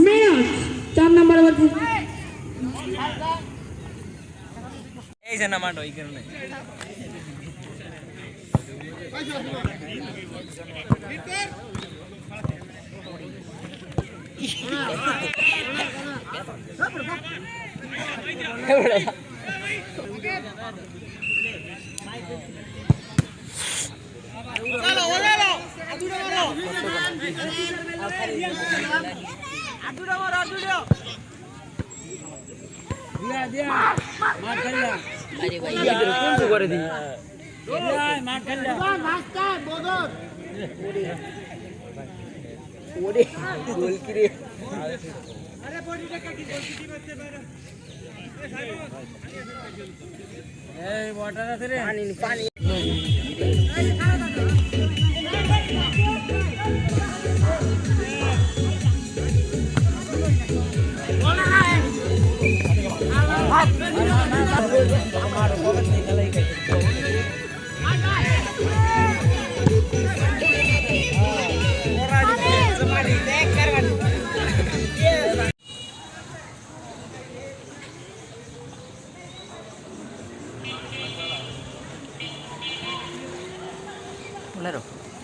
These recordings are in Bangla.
মেয়র 4 নম্বরে বলছি এই যে না মাঠো এই কারণে চলো ওরেলো আদুরা মারো দিয়া মার খেললা আরে ভাই ইধর কোন করে দি মার খেললা মাস্টার বদর ওরে গোল কি রে আরে বডিটা কাটি গোল কি দিতে বাইরে এই ওয়াটার আছে রে পানি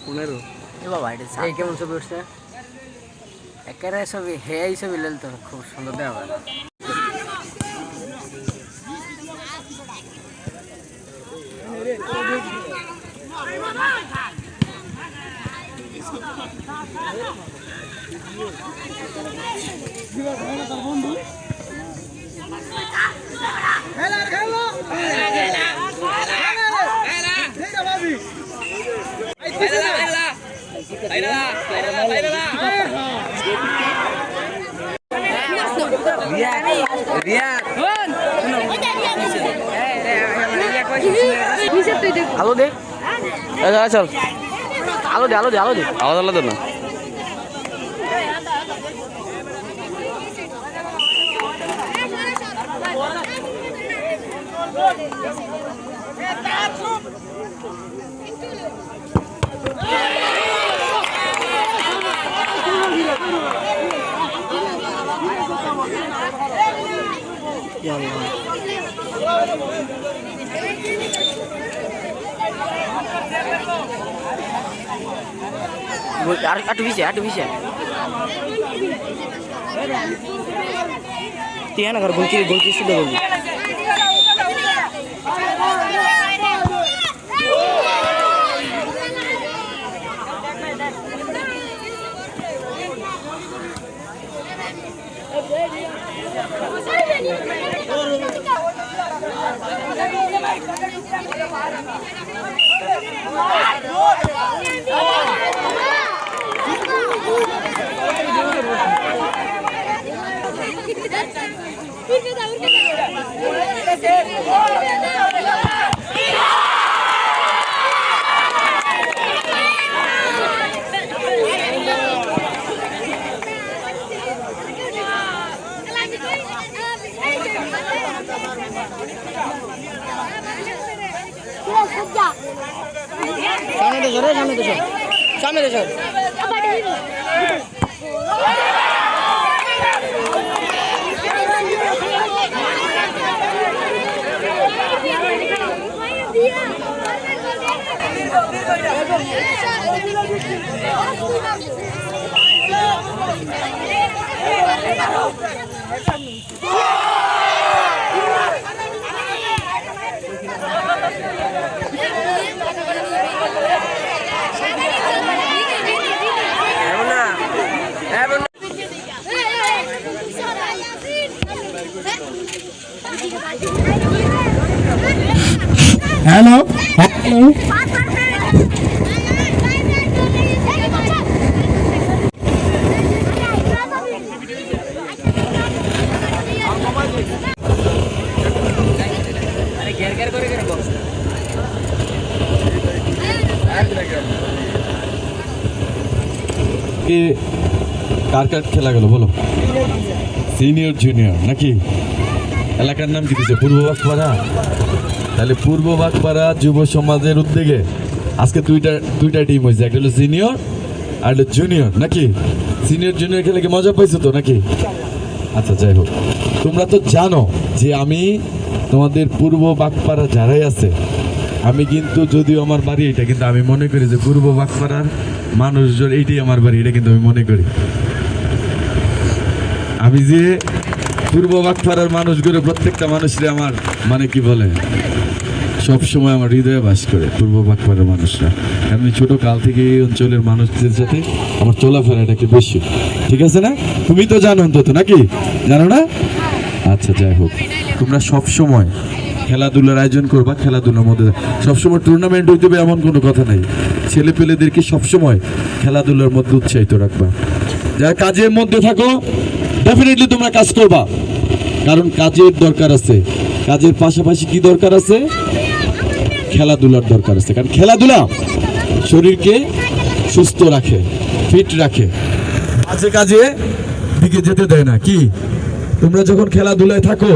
পনেরো এ বাবা এটা কেমন ছবি উঠছে একেবারে ছবি হেয়াই ছবি লেল তো খুব সুন্দর দেওয়া হয় আলো দে চল আলো দে আলাদা আলাদা না Aduh bisa. Tiada agar gol kiri sudah gol. सामने दे सर हेलो কার কার খেলা গেল বলো সিনিয়র জুনিয়র নাকি এলাকার নাম কি দিচ্ছে পূর্ব বাগপাড়া তাহলে পূর্ব বাগপাড়া যুব সমাজের উদ্যোগে আজকে দুইটা টিম হয়েছে একটা হলো সিনিয়র আর জুনিয়র নাকি? সিনিয়র জুনিয়র খেলে কি মজা পাইছো তো নাকি? আচ্ছা যাই হোক, তোমরা তো জানো যে আমি তোমাদের পূর্ব বাগপাড়া যারাই আছে, আমি কিন্তু যদিও আমার বাড়ি এটা, কিন্তু আমি মনে করি যে পূর্ব বাগপাড়ার মানুষজন এইটাই আমার বাড়ি, এটা কিন্তু আমি মনে করি। আমি যে পূর্ব বাগপাড়ার মানুষগুলো প্রত্যেকটা মানুষরে আমার মানে কি বলে সব সময় আমার হৃদয়ে বাস করে পূর্ব বাগপাড়ার মানুষরা। আমি ছোট কাল থেকে এই অঞ্চলের মানুষদের সাথে আমার চলাফেরাটাকে বেশি, ঠিক আছে না? তুমি তো জানো অন্তত নাকি, জানো না? আচ্ছা যাই হোক, তোমরা সব সময় খেলাধুলার আয়োজন করবা, খেলাধুলার মধ্যে সবসময় টুর্নামেন্ট হইতে হবে এমন কোনো কথা নাই। ছেলে পেলেদেরকে সবসময় খেলাধুলার মধ্যে উৎসাহিত রাখবা। যারা কাজের মধ্যে থাকো ডেফিনেটলি তোমরা কাজ করবা, কারণ কাজের দরকার আছে। কাজের পাশাপাশি কি দরকার আছে? খেলাধুলার দরকার আছে, কারণ খেলাধুলা শরীরকে সুস্থ রাখে, ফিট রাখে, কাজে কাজে দিকে যেতে দেয় না। কি তোমরা যখন খেলাধুলায় থাকো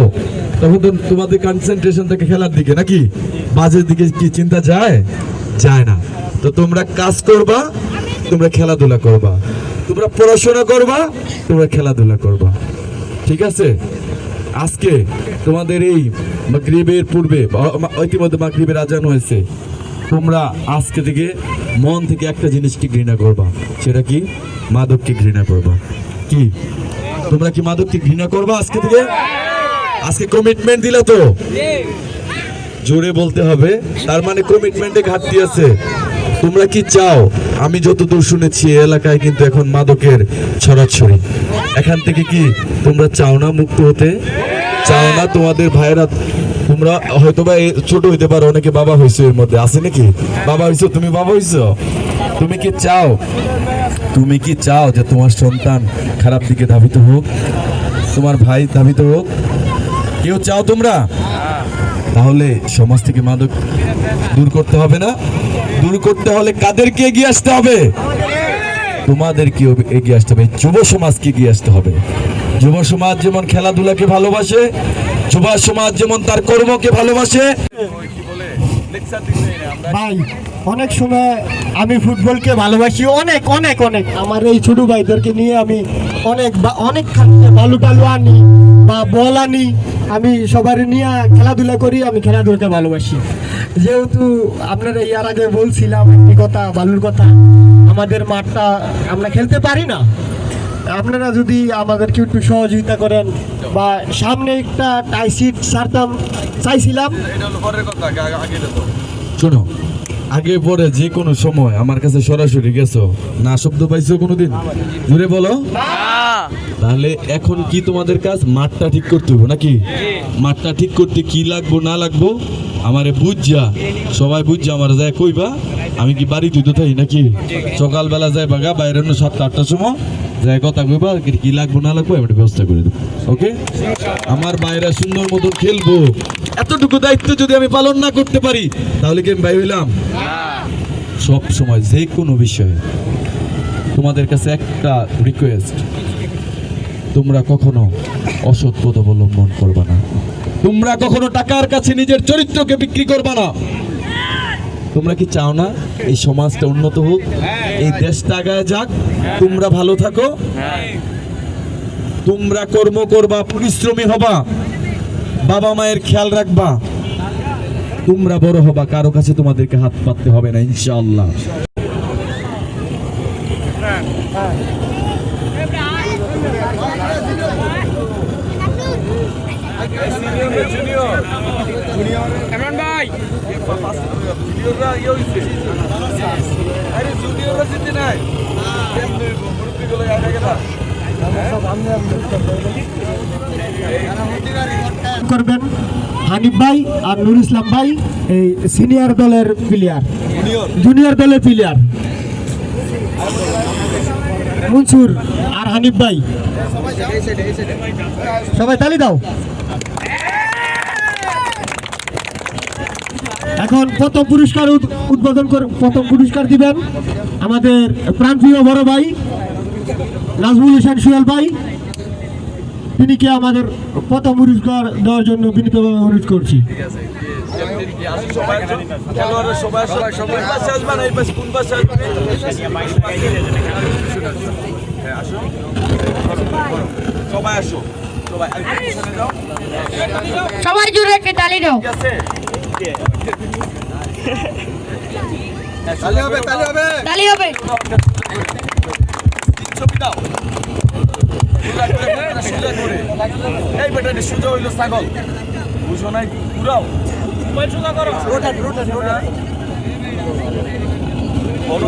তখন তো তোমাদের কনসেন্ট্রেশন থাকে খেলার দিকে নাকি? বাজের দিকে কি চিন্তা যায়? যায় না। তো তোমরা কাজ করবা, তোমরা খেলাধুলা করবা, তোমরা পড়াশোনা করবা, তোমরা খেলাধুলা করবা, ঠিক আছে? আজকে তোমাদের এই মাগরিবের পূর্বে ইতিমধ্যে মাগরিবের আজান হয়েছে, তোমরা আজকে থেকে মন থেকে একটা জিনিসকে ঘৃণা করবা। সেটা কি? মাদককে ঘৃণা করবা। কি তোমরা কি মাদককে ঘৃণা করবা আজকে থেকে? আজকে কমিটমেন্ট দিলা তো? জোরে বলতে হবে, তার মানে কমিটমেন্টে ঘাটতি আছে। তোমরা কি চাও? আমি যতদূর শুনেছি এই এলাকায় কিন্তু এখন মাদকের ছড়াছড়ি। এখান থেকে কি তোমরা চাও না মুক্ত হতে? চাও না? তোমাদের ভাইয়েরা, তোমরা হয়তো বা ছোট হইতে পারো, অনেকে বাবা হয়েছে এর মধ্যে আছে নাকি? বাবা হয়েছো? তুমি বাবা হয়েছো? তুমি কি চাও? তুমি কি চাও যে তোমার সন্তান খারাপ দিকে ধাবিত হোক, তোমার ভাই ধাবিত হোক? কেউ চাও তোমরা? তাহলে সমাজ থেকে মাদক দূর করতে হবে না? দূর করতে হলে কাদেরকে এগিয়ে আসতে হবে? তোমাদেরকে এগিয়ে আসতে হবে, যুব সমাজকে এগিয়ে আসতে হবে। যুব সমাজ যেমন খেলাধুলাকে ভালোবাসে, যুব সমাজ যেমন তার কর্মকে ভালোবাসে। ভাই অনেক সময় আমি ফুটবলকে ভালোবাসি, অনেক অনেক অনেক। আমার এই ছোট ভাইদেরকে নিয়ে আমি অনেক বালু টালু আনি বা বল আনি, আমি সবার নিয়ে খেলাধুলা করি, আমি খেলাধুলাকে ভালোবাসি। যেহেতু আপনারা ইয়ার আগে বলছিলাম একটি কথা, বালুর কথা, আমাদের মাঠটা আমরা খেলতে পারি না। আপনারা যদি আমাদেরকে একটু সহযোগিতা করেন বা সামনে একটা টাইসিট সারতাম চাইছিলাম। শোনো, আগে পরে যে কোনো সময় আমার কাছে সরাসরি গেছো না শব্দ পাইছো কোনোদিন? জোরে বলো। তাহলে এখন কি তোমাদের কাজ? মাঠটা ঠিক করতে হবে নাকি? মাঠটা ঠিক করতে কি লাগবো না লাগবো আমারে বুঝা, সবাই বুঝা আমার যায় কইবা। আমি কি বাড়ি তুই তো থাই নাকি? সকালবেলা যাই বাগা বাইরে 7-8টার সময় যাই কথা কইবা, কি লাগবো না লাগবো আমি ব্যবস্থা করে দেবো। ওকে? আমার বাইরে সুন্দর মতন খেলবো, এতটুকু দায়িত্ব যদি আমি পালন না করতে পারি তাহলে কি আমি ভাই হইলাম? সব সময় যে কোনো বিষয়ে তোমাদের কাছে একটা রিকোয়েস্ট, তোমরা কখনো অসৎ পথ অবলম্বন করবা না। তোমরা কখনো টাকার কাছে নিজের চরিত্রকে বিক্রি করবা না। তোমরা কি চাও না এই সমাজটা উন্নত হোক, এই দেশটা আগায় যাক, তোমরা ভালো থাকো? তোমরা কর্ম করবা, পরিশ্রমী হবা, বাবা মায়ের খেয়াল রাখবা, তোমরা বড় হবা, কারো কাছে তোমাদেরকে হাত পাততে হবে না ইনশাআল্লাহ। করবেন হানিফ ভাই আর নুর ইসলাম ভাই, এই সিনিয়র দলের প্লেয়ার, জুনিয়র দলের প্লেয়ার মনসুর আর হানিফ ভাই। সবাই তালি দাও। এখন প্রথম পুরস্কার উদ্বোধন করে প্রথম পুরস্কার দিবেন আমাদের প্রাণপ্রিয় বড় ভাই নাজমুল হোসেন সোহেল ভাই। তিনি কি আমাদের প্রথম পুরস্কার দেওয়ার জন্য বিনীতভাবে অনুরোধ করছি। আসুন সবাই আসুন। খেলোয়াড়রা সবাই আসুন। কোন পাশে আসবেন? এই পাশে, কোন পাশে আসবেন? হ্যাঁ, আসুন। সবাই আসো, সবাই আর একটু পিছনে যাও। সবাই জুড়ে একটা তালি দাও। ঠিক আছে? তালি হবে, তালি হবে। তালি হবে। ছবি দাও। সোজা করে, সোজা করে। এই বেটাটি সোজা হইলো ছাগল। বুঝো নাই? পুরাও। সোজা করো। Rotate, rotate, rotate. বড়।